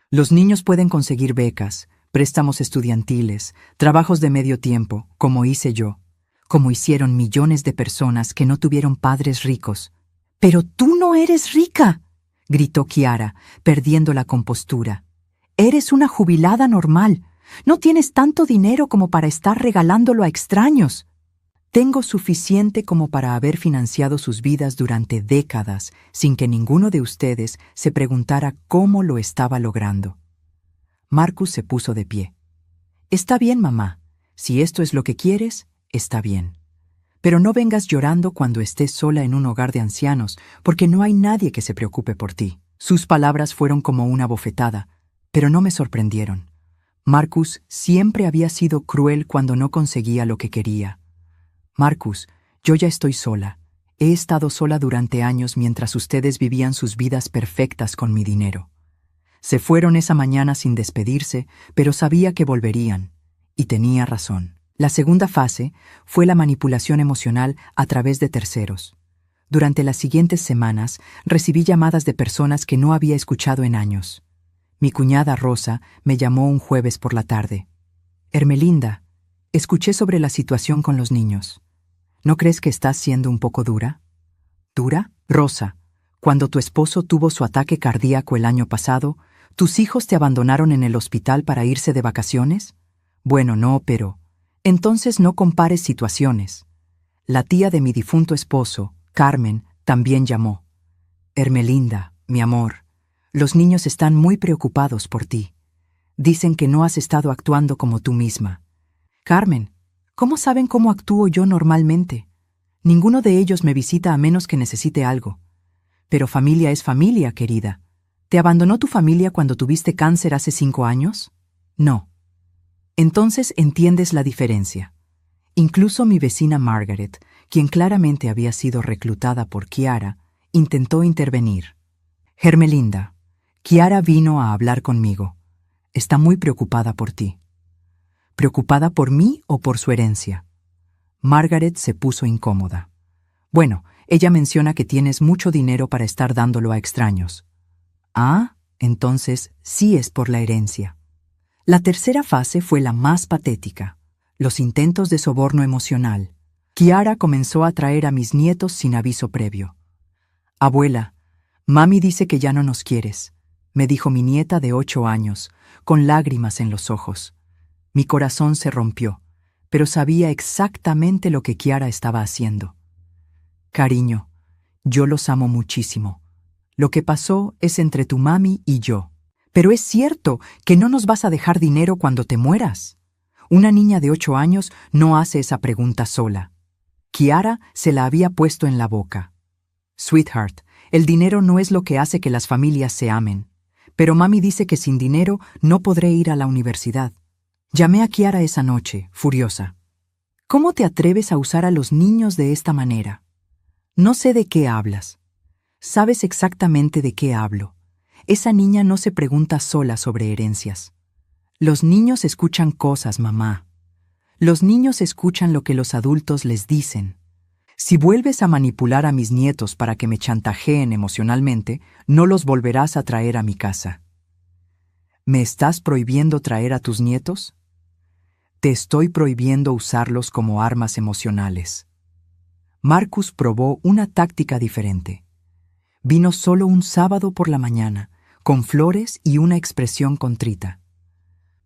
Los niños pueden conseguir becas, préstamos estudiantiles, trabajos de medio tiempo, como hice yo, como hicieron millones de personas que no tuvieron padres ricos. «¡Pero tú no eres rica!», gritó Kiara, perdiendo la compostura. «Eres una jubilada normal. No tienes tanto dinero como para estar regalándolo a extraños». Tengo suficiente como para haber financiado sus vidas durante décadas sin que ninguno de ustedes se preguntara cómo lo estaba logrando. Marcus se puso de pie. Está bien, mamá. Si esto es lo que quieres, está bien. Pero no vengas llorando cuando estés sola en un hogar de ancianos, porque no hay nadie que se preocupe por ti. Sus palabras fueron como una bofetada, pero no me sorprendieron. Marcus siempre había sido cruel cuando no conseguía lo que quería. Marcus, yo ya estoy sola. He estado sola durante años mientras ustedes vivían sus vidas perfectas con mi dinero. Se fueron esa mañana sin despedirse, pero sabía que volverían. Y tenía razón. La segunda fase fue la manipulación emocional a través de terceros. Durante las siguientes semanas recibí llamadas de personas que no había escuchado en años. Mi cuñada Rosa me llamó un jueves por la tarde. Hermelinda, escuché sobre la situación con los niños. ¿No crees que estás siendo un poco dura? ¿Dura? Rosa, cuando tu esposo tuvo su ataque cardíaco el año pasado, ¿tus hijos te abandonaron en el hospital para irse de vacaciones? Bueno, no, pero... Entonces no compares situaciones. La tía de mi difunto esposo, Carmen, también llamó. Hermelinda, mi amor, los niños están muy preocupados por ti. Dicen que no has estado actuando como tú misma. Carmen, ¿cómo saben cómo actúo yo normalmente? Ninguno de ellos me visita a menos que necesite algo. Pero familia es familia, querida. ¿Te abandonó tu familia cuando tuviste cáncer hace 5 años? No. Entonces entiendes la diferencia. Incluso mi vecina Margaret, quien claramente había sido reclutada por Kiara, intentó intervenir. Hermelinda, Kiara vino a hablar conmigo. Está muy preocupada por ti. ¿Preocupada por mí o por su herencia? Margaret se puso incómoda. Bueno, ella menciona que tienes mucho dinero para estar dándolo a extraños. Ah, entonces sí es por la herencia. La tercera fase fue la más patética, los intentos de soborno emocional. Kiara comenzó a traer a mis nietos sin aviso previo. Abuela, mami dice que ya no nos quieres, me dijo mi nieta de 8 años, con lágrimas en los ojos. Mi corazón se rompió, pero sabía exactamente lo que Kiara estaba haciendo. Cariño, yo los amo muchísimo. Lo que pasó es entre tu mami y yo. Pero es cierto que no nos vas a dejar dinero cuando te mueras. Una niña de 8 años no hace esa pregunta sola. Kiara se la había puesto en la boca. Sweetheart, el dinero no es lo que hace que las familias se amen. Pero mami dice que sin dinero no podré ir a la universidad. Llamé a Kiara esa noche, furiosa. ¿Cómo te atreves a usar a los niños de esta manera? No sé de qué hablas. Sabes exactamente de qué hablo. Esa niña no se pregunta sola sobre herencias. Los niños escuchan cosas, mamá. Los niños escuchan lo que los adultos les dicen. Si vuelves a manipular a mis nietos para que me chantajeen emocionalmente, no los volverás a traer a mi casa. ¿Me estás prohibiendo traer a tus nietos? Te estoy prohibiendo usarlos como armas emocionales. Marcus probó una táctica diferente. Vino solo un sábado por la mañana, con flores y una expresión contrita.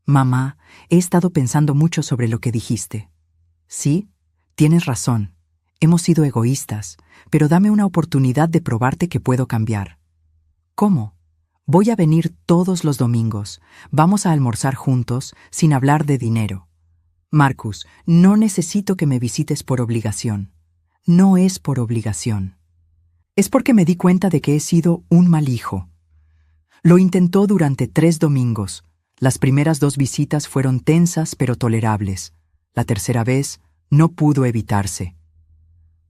Mamá, he estado pensando mucho sobre lo que dijiste. Sí, tienes razón. Hemos sido egoístas, pero dame una oportunidad de probarte que puedo cambiar. ¿Cómo? Voy a venir todos los domingos. Vamos a almorzar juntos, sin hablar de dinero. Marcus, no necesito que me visites por obligación. No es por obligación. Es porque me di cuenta de que he sido un mal hijo. Lo intentó durante 3 domingos. Las primeras 2 visitas fueron tensas pero tolerables. La tercera vez no pudo evitarse.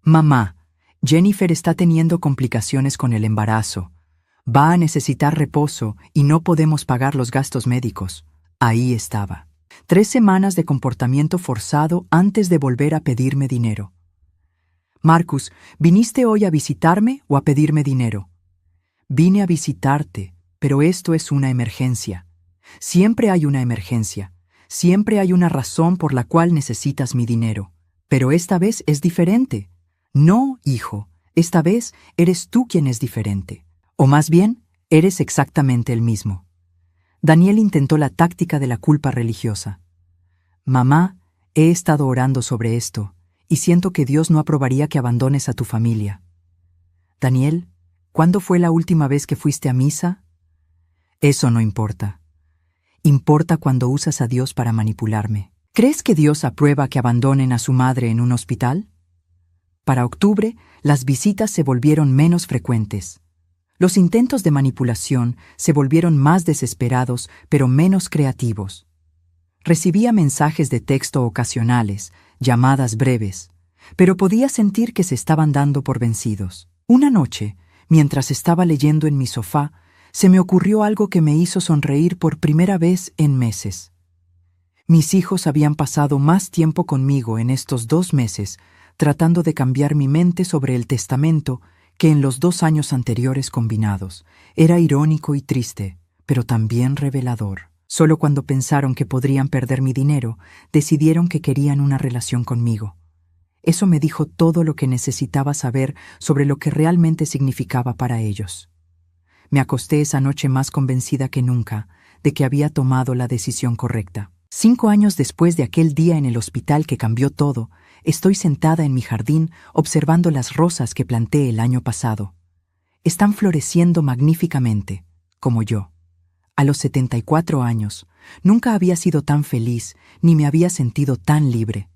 Mamá, Jennifer está teniendo complicaciones con el embarazo. Va a necesitar reposo y no podemos pagar los gastos médicos. Ahí estaba. 3 semanas de comportamiento forzado antes de volver a pedirme dinero. Marcus, ¿viniste hoy a visitarme o a pedirme dinero? Vine a visitarte, pero esto es una emergencia. Siempre hay una emergencia. Siempre hay una razón por la cual necesitas mi dinero. Pero esta vez es diferente. No, hijo, esta vez eres tú quien es diferente. O más bien, eres exactamente el mismo. Daniel intentó la táctica de la culpa religiosa. Mamá, he estado orando sobre esto, y siento que Dios no aprobaría que abandones a tu familia. Daniel, ¿cuándo fue la última vez que fuiste a misa? Eso no importa. Importa cuando usas a Dios para manipularme. ¿Crees que Dios aprueba que abandonen a su madre en un hospital? Para octubre, las visitas se volvieron menos frecuentes. Los intentos de manipulación se volvieron más desesperados, pero menos creativos. Recibía mensajes de texto ocasionales, llamadas breves, pero podía sentir que se estaban dando por vencidos. Una noche, mientras estaba leyendo en mi sofá, se me ocurrió algo que me hizo sonreír por primera vez en meses. Mis hijos habían pasado más tiempo conmigo en estos 2 meses, tratando de cambiar mi mente sobre el testamento que en los 2 años anteriores combinados. Era irónico y triste, pero también revelador. Solo cuando pensaron que podrían perder mi dinero, decidieron que querían una relación conmigo. Eso me dijo todo lo que necesitaba saber sobre lo que realmente significaba para ellos. Me acosté esa noche más convencida que nunca de que había tomado la decisión correcta. 5 años después de aquel día en el hospital que cambió todo, estoy sentada en mi jardín observando las rosas que planté el año pasado. Están floreciendo magníficamente, como yo. A los 74 años, nunca había sido tan feliz ni me había sentido tan libre.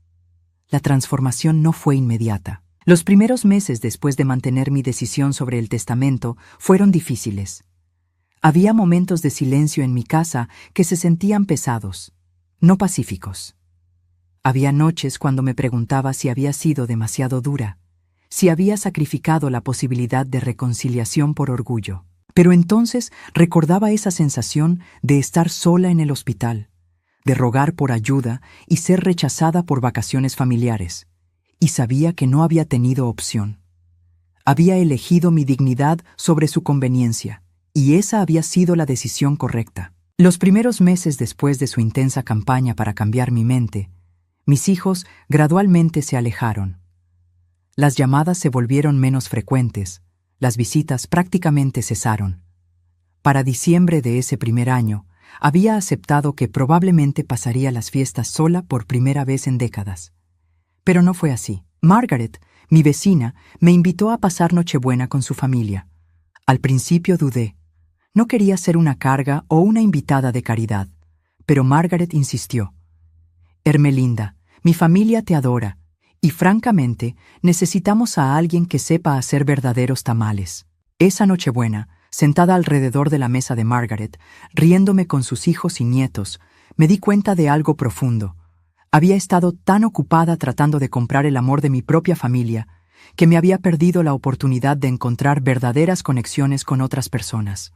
La transformación no fue inmediata. Los primeros meses después de mantener mi decisión sobre el testamento fueron difíciles. Había momentos de silencio en mi casa que se sentían pesados, no pacíficos. Había noches cuando me preguntaba si había sido demasiado dura, si había sacrificado la posibilidad de reconciliación por orgullo. Pero entonces recordaba esa sensación de estar sola en el hospital, de rogar por ayuda y ser rechazada por vacaciones familiares, y sabía que no había tenido opción. Había elegido mi dignidad sobre su conveniencia, y esa había sido la decisión correcta. Los primeros meses después de su intensa campaña para cambiar mi mente, mis hijos gradualmente se alejaron. Las llamadas se volvieron menos frecuentes, las visitas prácticamente cesaron. Para diciembre de ese primer año, había aceptado que probablemente pasaría las fiestas sola por primera vez en décadas. Pero no fue así. Margaret, mi vecina, me invitó a pasar Nochebuena con su familia. Al principio dudé. No quería ser una carga o una invitada de caridad, pero Margaret insistió. Hermelinda, mi familia te adora, y francamente, necesitamos a alguien que sepa hacer verdaderos tamales. Esa Nochebuena, sentada alrededor de la mesa de Margaret, riéndome con sus hijos y nietos, me di cuenta de algo profundo. Había estado tan ocupada tratando de comprar el amor de mi propia familia, que me había perdido la oportunidad de encontrar verdaderas conexiones con otras personas.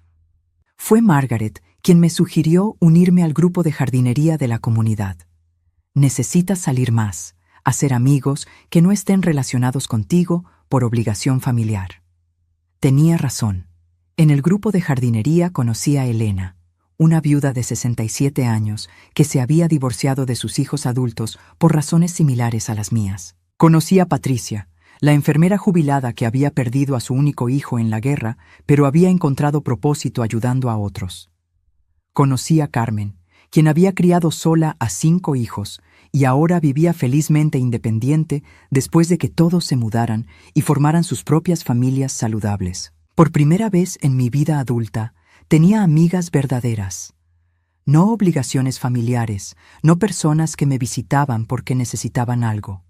Fue Margaret quien me sugirió unirme al grupo de jardinería de la comunidad. Necesitas salir más, hacer amigos que no estén relacionados contigo por obligación familiar. Tenía razón. En el grupo de jardinería conocí a Elena, una viuda de 67 años que se había divorciado de sus hijos adultos por razones similares a las mías. Conocí a Patricia, la enfermera jubilada que había perdido a su único hijo en la guerra, pero había encontrado propósito ayudando a otros. Conocí a Carmen, quien había criado sola a 5 hijos y ahora vivía felizmente independiente después de que todos se mudaran y formaran sus propias familias saludables. Por primera vez en mi vida adulta, tenía amigas verdaderas. No obligaciones familiares, no personas que me visitaban porque necesitaban algo.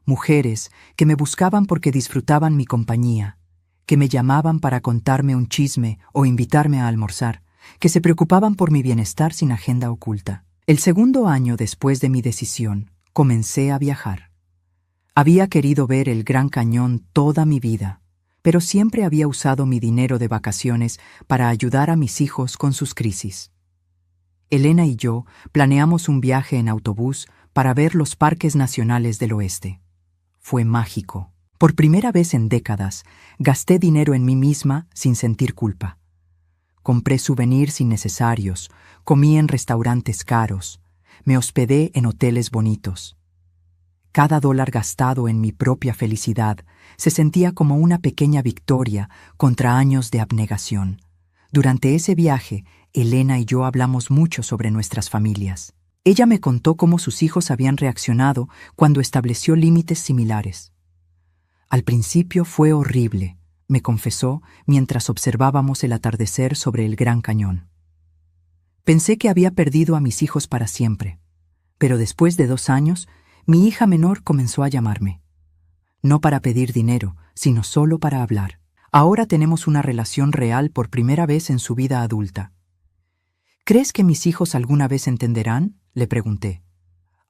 Mujeres que me buscaban porque disfrutaban mi compañía, que me llamaban para contarme un chisme o invitarme a almorzar, que se preocupaban por mi bienestar sin agenda oculta. El segundo año después de mi decisión, comencé a viajar. Había querido ver el Gran Cañón toda mi vida, pero siempre había usado mi dinero de vacaciones para ayudar a mis hijos con sus crisis. Elena y yo planeamos un viaje en autobús para ver los parques nacionales del oeste. Fue mágico. Por primera vez en décadas, gasté dinero en mí misma sin sentir culpa. Compré souvenirs innecesarios, comí en restaurantes caros, me hospedé en hoteles bonitos. Cada dólar gastado en mi propia felicidad se sentía como una pequeña victoria contra años de abnegación. Durante ese viaje, Elena y yo hablamos mucho sobre nuestras familias. Ella me contó cómo sus hijos habían reaccionado cuando estableció límites similares. Al principio fue horrible, me confesó mientras observábamos el atardecer sobre el Gran Cañón. Pensé que había perdido a mis hijos para siempre, pero después de 2 años, mi hija menor comenzó a llamarme. No para pedir dinero, sino solo para hablar. Ahora tenemos una relación real por primera vez en su vida adulta. ¿Crees que mis hijos alguna vez entenderán?, le pregunté.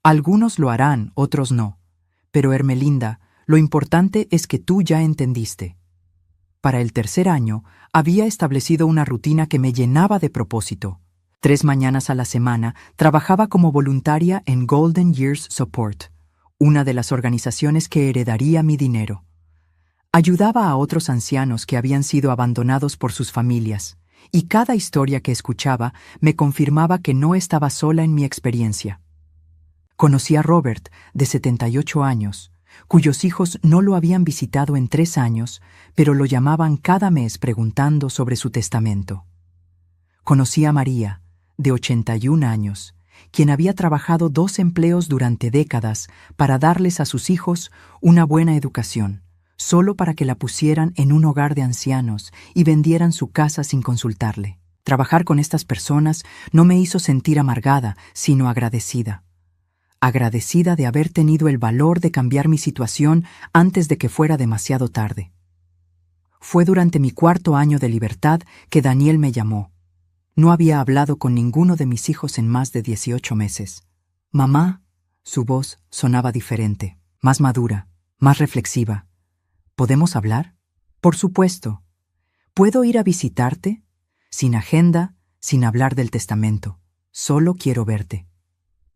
Algunos lo harán, otros no. Pero Hermelinda, lo importante es que tú ya entendiste. Para el 3er año, había establecido una rutina que me llenaba de propósito. 3 mañanas a la semana trabajaba como voluntaria en Golden Years Support, una de las organizaciones que heredaría mi dinero. Ayudaba a otros ancianos que habían sido abandonados por sus familias, y cada historia que escuchaba me confirmaba que no estaba sola en mi experiencia. Conocí a Robert, de 78 años, cuyos hijos no lo habían visitado en 3 años, pero lo llamaban cada mes preguntando sobre su testamento. Conocí a María, de 81 años, quien había trabajado 2 empleos durante décadas para darles a sus hijos una buena educación, solo para que la pusieran en un hogar de ancianos y vendieran su casa sin consultarle. Trabajar con estas personas no me hizo sentir amargada, sino agradecida. Agradecida de haber tenido el valor de cambiar mi situación antes de que fuera demasiado tarde. Fue durante mi 4.º año de libertad que Daniel me llamó. No había hablado con ninguno de mis hijos en más de 18 meses. Mamá, su voz sonaba diferente, más madura, más reflexiva. ¿Podemos hablar? Por supuesto. ¿Puedo ir a visitarte? Sin agenda, sin hablar del testamento. Solo quiero verte.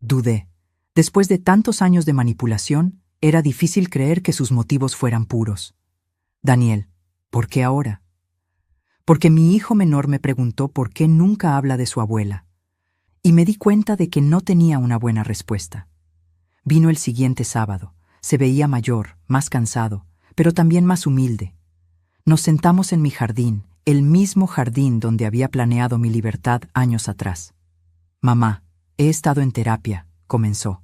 Dudé. Después de tantos años de manipulación, era difícil creer que sus motivos fueran puros. Daniel, ¿por qué ahora? Porque mi hijo menor me preguntó por qué nunca habla de su abuela, y me di cuenta de que no tenía una buena respuesta. Vino el siguiente sábado. Se veía mayor, más cansado, pero también más humilde. Nos sentamos en mi jardín, el mismo jardín donde había planeado mi libertad años atrás. Mamá, he estado en terapia, comenzó.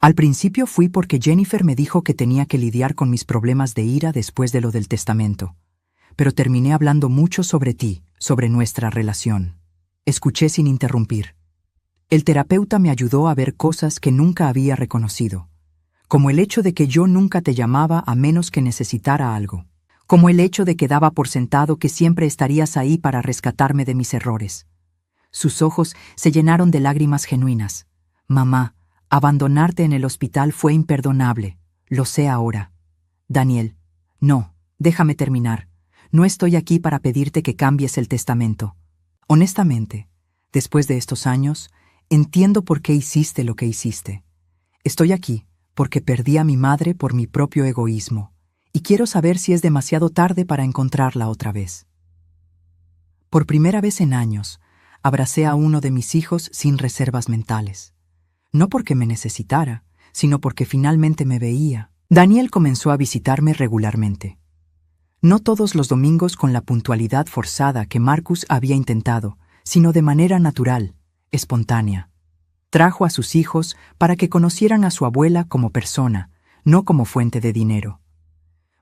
Al principio fui porque Jennifer me dijo que tenía que lidiar con mis problemas de ira después de lo del testamento. Pero terminé hablando mucho sobre ti, sobre nuestra relación. Escuché sin interrumpir. El terapeuta me ayudó a ver cosas que nunca había reconocido, como el hecho de que yo nunca te llamaba a menos que necesitara algo, como el hecho de que daba por sentado que siempre estarías ahí para rescatarme de mis errores. Sus ojos se llenaron de lágrimas genuinas. Mamá, abandonarte en el hospital fue imperdonable, lo sé ahora. Daniel, no, déjame terminar. No estoy aquí para pedirte que cambies el testamento. Honestamente, después de estos años, entiendo por qué hiciste lo que hiciste. Estoy aquí porque perdí a mi madre por mi propio egoísmo, y quiero saber si es demasiado tarde para encontrarla otra vez. Por primera vez en años, abracé a uno de mis hijos sin reservas mentales. No porque me necesitara, sino porque finalmente me veía. Daniel comenzó a visitarme regularmente. No todos los domingos con la puntualidad forzada que Marcus había intentado, sino de manera natural, espontánea. Trajo a sus hijos para que conocieran a su abuela como persona, no como fuente de dinero.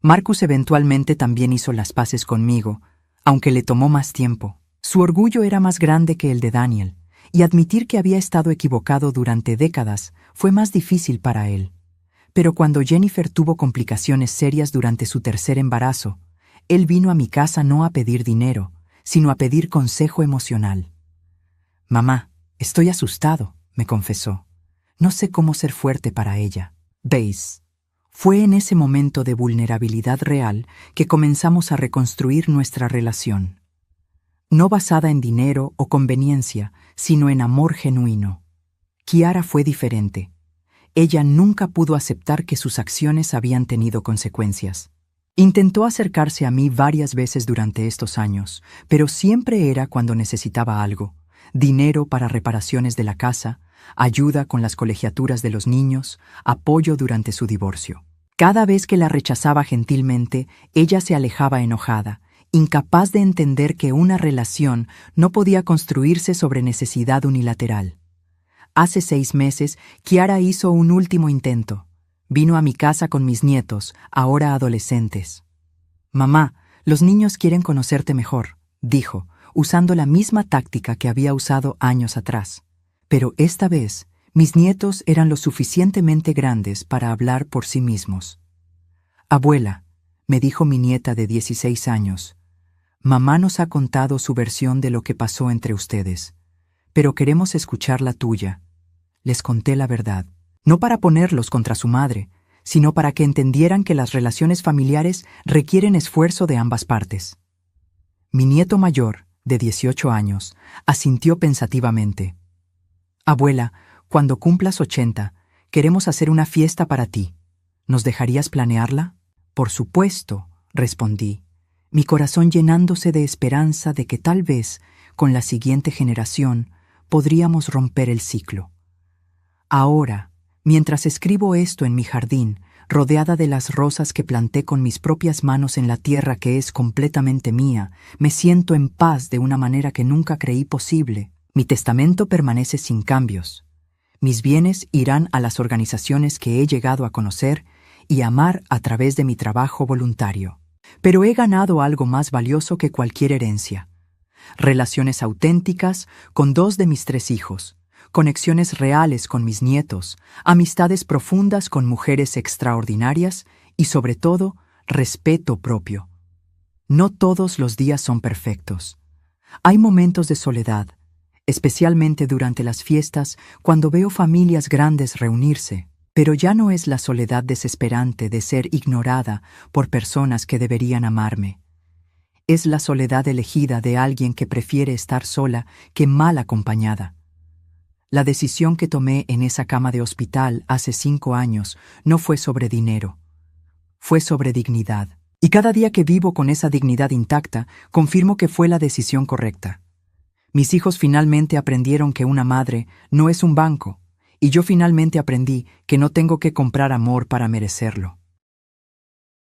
Marcus eventualmente también hizo las paces conmigo, aunque le tomó más tiempo. Su orgullo era más grande que el de Daniel, y admitir que había estado equivocado durante décadas fue más difícil para él. Pero cuando Jennifer tuvo complicaciones serias durante su tercer embarazo, él vino a mi casa no a pedir dinero, sino a pedir consejo emocional. «Mamá, estoy asustado», me confesó. «No sé cómo ser fuerte para ella». ¿Veis? Fue en ese momento de vulnerabilidad real que comenzamos a reconstruir nuestra relación. No basada en dinero o conveniencia, sino en amor genuino. Kiara fue diferente. Ella nunca pudo aceptar que sus acciones habían tenido consecuencias. Intentó acercarse a mí varias veces durante estos años, pero siempre era cuando necesitaba algo: dinero para reparaciones de la casa, ayuda con las colegiaturas de los niños, apoyo durante su divorcio. Cada vez que la rechazaba gentilmente, ella se alejaba enojada, incapaz de entender que una relación no podía construirse sobre necesidad unilateral. Hace 6 meses, Kiara hizo un último intento. Vino a mi casa con mis nietos, ahora adolescentes. «Mamá, los niños quieren conocerte mejor», dijo, usando la misma táctica que había usado años atrás. Pero esta vez, mis nietos eran lo suficientemente grandes para hablar por sí mismos. «Abuela», me dijo mi nieta de 16 años, «mamá nos ha contado su versión de lo que pasó entre ustedes, pero queremos escuchar la tuya». Les conté la verdad, no para ponerlos contra su madre, sino para que entendieran que las relaciones familiares requieren esfuerzo de ambas partes. Mi nieto mayor, de 18 años, asintió pensativamente. «Abuela, cuando cumplas 80, queremos hacer una fiesta para ti. ¿Nos dejarías planearla?» «Por supuesto», respondí, mi corazón llenándose de esperanza de que tal vez, con la siguiente generación, podríamos romper el ciclo. Ahora, mientras escribo esto en mi jardín, rodeada de las rosas que planté con mis propias manos en la tierra que es completamente mía, me siento en paz de una manera que nunca creí posible. Mi testamento permanece sin cambios. Mis bienes irán a las organizaciones que he llegado a conocer y amar a través de mi trabajo voluntario. Pero he ganado algo más valioso que cualquier herencia: relaciones auténticas con 2 de mis 3 hijos, conexiones reales con mis nietos, amistades profundas con mujeres extraordinarias y, sobre todo, respeto propio. No todos los días son perfectos. Hay momentos de soledad, especialmente durante las fiestas, cuando veo familias grandes reunirse, pero ya no es la soledad desesperante de ser ignorada por personas que deberían amarme. Es la soledad elegida de alguien que prefiere estar sola que mal acompañada. La decisión que tomé en esa cama de hospital hace 5 años no fue sobre dinero, fue sobre dignidad. Y cada día que vivo con esa dignidad intacta, confirmo que fue la decisión correcta. Mis hijos finalmente aprendieron que una madre no es un banco, y yo finalmente aprendí que no tengo que comprar amor para merecerlo.